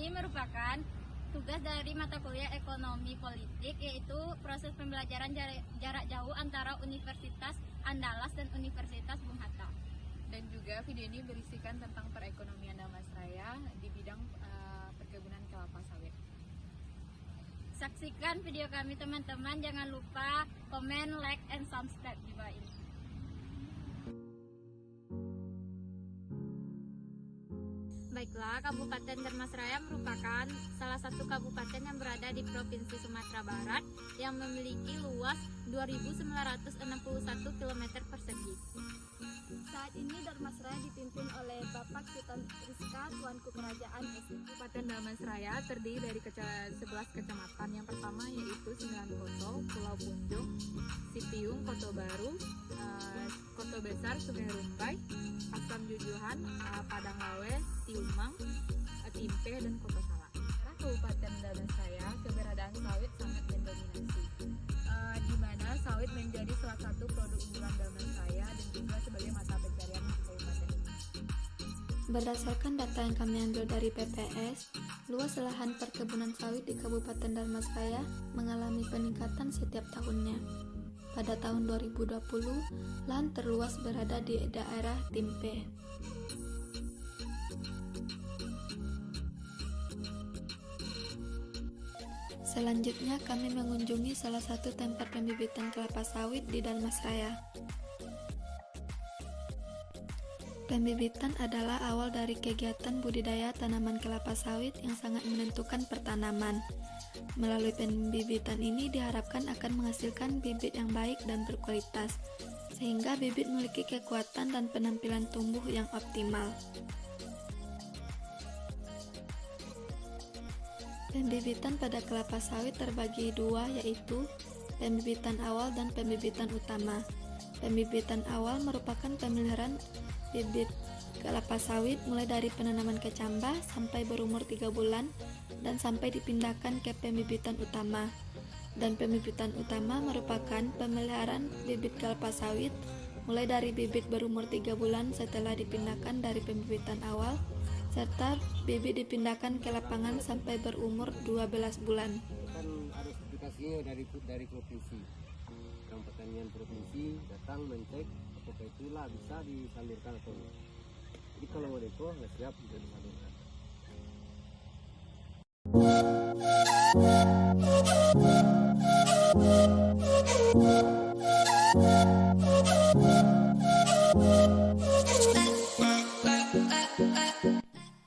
ini merupakan tugas dari mata kuliah Ekonomi Politik, yaitu proses pembelajaran jarak jauh antara Universitas Andalas dan Universitas Bung Hatta. Dan juga video ini berisikan tentang perekonomian Dharmasraya di bidang perkebunan kelapa sawit. Saksikan video kami teman-teman, jangan lupa komen, like, and subscribe di bawah ini. Baiklah, Kabupaten Dharmasraya merupakan salah satu kabupaten yang berada di Provinsi Sumatera Barat yang memiliki luas 2.961 km persegi. Saat ini Dharmasraya dipimpin oleh Bapak Sultan Rizka, Tuanku Kerajaan SC. Kabupaten Dharmasraya terdiri dari 11 kecamatan. Yang pertama yaitu Sembilan Koto, Pulau Punjung, Sipiung, Koto Baru, Koto Besar, Sungai Rumbai, Asam Jujuhan, Padang Lawe, Tiumang, Timpe, dan Koto Salak. Kabupaten Dharmasraya keberadaan sawit sangat mendominasi, di mana sawit menjadi salah satu produk unggulan Dharmasraya dan juga sebagai mata pencarian di kabupaten ini. Berdasarkan data yang kami ambil dari PPS, luas lahan perkebunan sawit di Kabupaten Dharmasraya mengalami peningkatan setiap tahunnya. Pada tahun 2020, lahan terluas berada di daerah Timpe. Selanjutnya kami mengunjungi salah satu tempat pembibitan kelapa sawit di Dharmasraya. Pembibitan adalah awal dari kegiatan budidaya tanaman kelapa sawit yang sangat menentukan pertanaman. Melalui pembibitan ini diharapkan akan menghasilkan bibit yang baik dan berkualitas, sehingga bibit memiliki kekuatan dan penampilan tumbuh yang optimal. Pembibitan pada kelapa sawit terbagi dua, yaitu pembibitan awal dan pembibitan utama. Pembibitan awal merupakan pemeliharaan bibit kelapa sawit mulai dari penanaman kecambah sampai berumur 3 bulan dan sampai dipindahkan ke pembibitan utama. Dan pembibitan utama merupakan pemeliharaan bibit kelapa sawit mulai dari bibit berumur 3 bulan setelah dipindahkan dari pembibitan awal, serta bibit dipindahkan ke lapangan sampai berumur 12 bulan. Kan ada sertifikasinya dari provinsi. Yang pertanian provinsi datang mencek apakah itulah bisa disalurkan atau tidak. Jadi kalau ada itu nggak siap bisa disalurkan.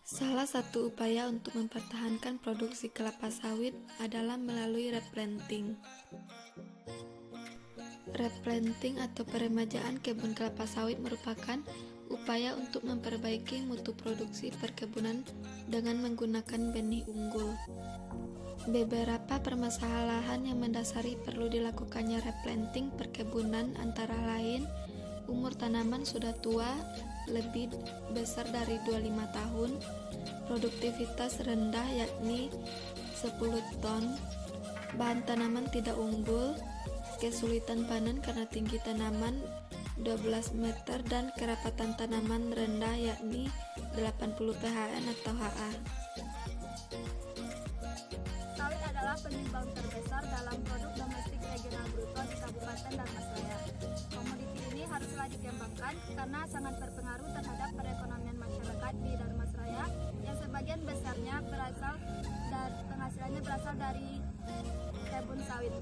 Salah satu upaya untuk mempertahankan produksi kelapa sawit adalah melalui replanting. Replanting atau peremajaan kebun kelapa sawit merupakan upaya untuk memperbaiki mutu produksi perkebunan dengan menggunakan benih unggul. Beberapa permasalahan yang mendasari perlu dilakukannya replanting perkebunan antara lain umur tanaman sudah tua, lebih besar dari 25 tahun, produktivitas rendah yakni 10 ton, bahan tanaman tidak unggul, kesulitan panen karena tinggi tanaman 12 meter dan kerapatan tanaman rendah yakni 80 PHN atau HA. Sawit adalah penyumbang terbesar dalam produk domestik regional bruto di Kabupaten Dharmasraya. Komoditi ini haruslah dikembangkan karena sangat berpengaruh terhadap perekonomian masyarakat di Dharmasraya yang sebagian besarnya penghasilannya berasal dari kebun sawit.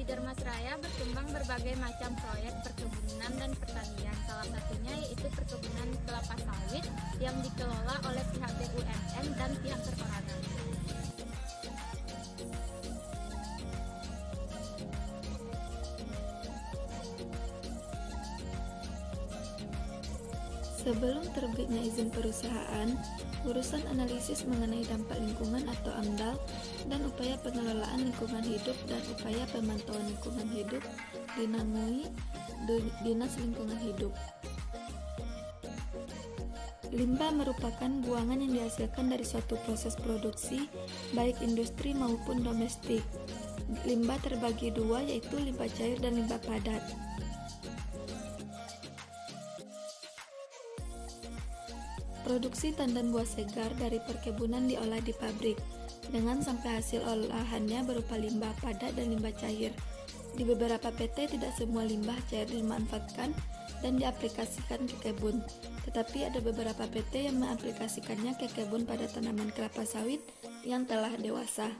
Darmasraya berkembang berbagai macam proyek perkebunan dan pertanian. Salah satunya yaitu perkebunan kelapa sawit yang dikelola oleh pihak BUMN dan pihak perorangan. Sebelum terbitnya izin perusahaan, urusan analisis mengenai dampak lingkungan atau AMDAL dan upaya pengelolaan lingkungan hidup dan upaya pemantauan lingkungan hidup dinangui Dinas Lingkungan Hidup. Limbah merupakan buangan yang dihasilkan dari suatu proses produksi, baik industri maupun domestik. Limbah terbagi dua, yaitu limbah cair dan limbah padat. Produksi tandan buah segar dari perkebunan diolah di pabrik, dengan sampai hasil olahannya berupa limbah padat dan limbah cair. Di beberapa PT tidak semua limbah cair dimanfaatkan dan diaplikasikan ke kebun, tetapi ada beberapa PT yang mengaplikasikannya ke kebun pada tanaman kelapa sawit yang telah dewasa.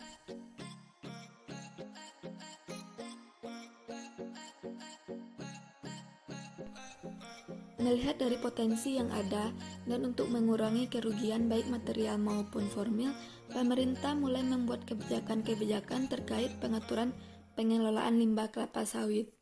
Melihat dari potensi yang ada dan untuk mengurangi kerugian baik material maupun formil, pemerintah mulai membuat kebijakan-kebijakan terkait pengaturan pengelolaan limbah kelapa sawit.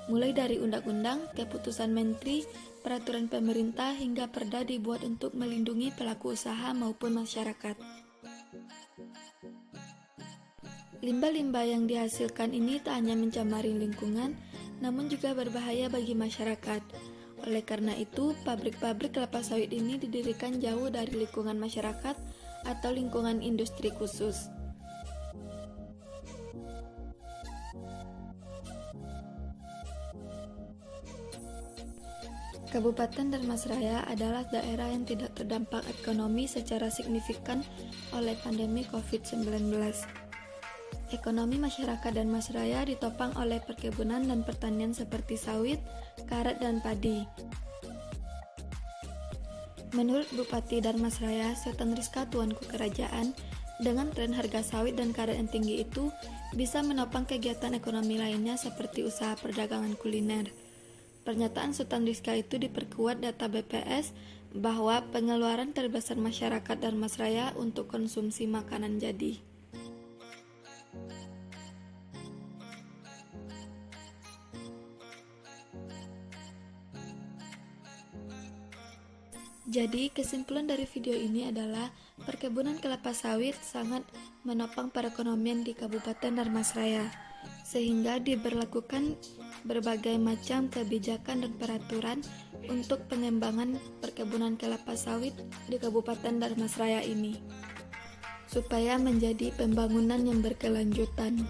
Mulai dari undang-undang, keputusan menteri, peraturan pemerintah hingga perda dibuat untuk melindungi pelaku usaha maupun masyarakat. Limbah-limbah yang dihasilkan ini tak hanya mencemari lingkungan, namun juga berbahaya bagi masyarakat. Oleh karena itu, pabrik-pabrik kelapa sawit ini didirikan jauh dari lingkungan masyarakat atau lingkungan industri khusus. Kabupaten Darmasraya adalah daerah yang tidak terdampak ekonomi secara signifikan oleh pandemi COVID-19. Ekonomi masyarakat Darmasraya ditopang oleh perkebunan dan pertanian seperti sawit, karet, dan padi. Menurut Bupati Darmasraya, Sultan Rizka Tuanku Kerajaan, dengan tren harga sawit dan karet yang tinggi itu bisa menopang kegiatan ekonomi lainnya seperti usaha perdagangan kuliner. Pernyataan Sultan Rizka itu diperkuat data BPS bahwa pengeluaran terbesar masyarakat Darmasraya untuk konsumsi makanan jadi. Jadi, kesimpulan dari video ini adalah perkebunan kelapa sawit sangat menopang perekonomian di Kabupaten Darmasraya, sehingga diberlakukan berbagai macam kebijakan dan peraturan untuk pengembangan perkebunan kelapa sawit di Kabupaten Darmasraya ini, supaya menjadi pembangunan yang berkelanjutan.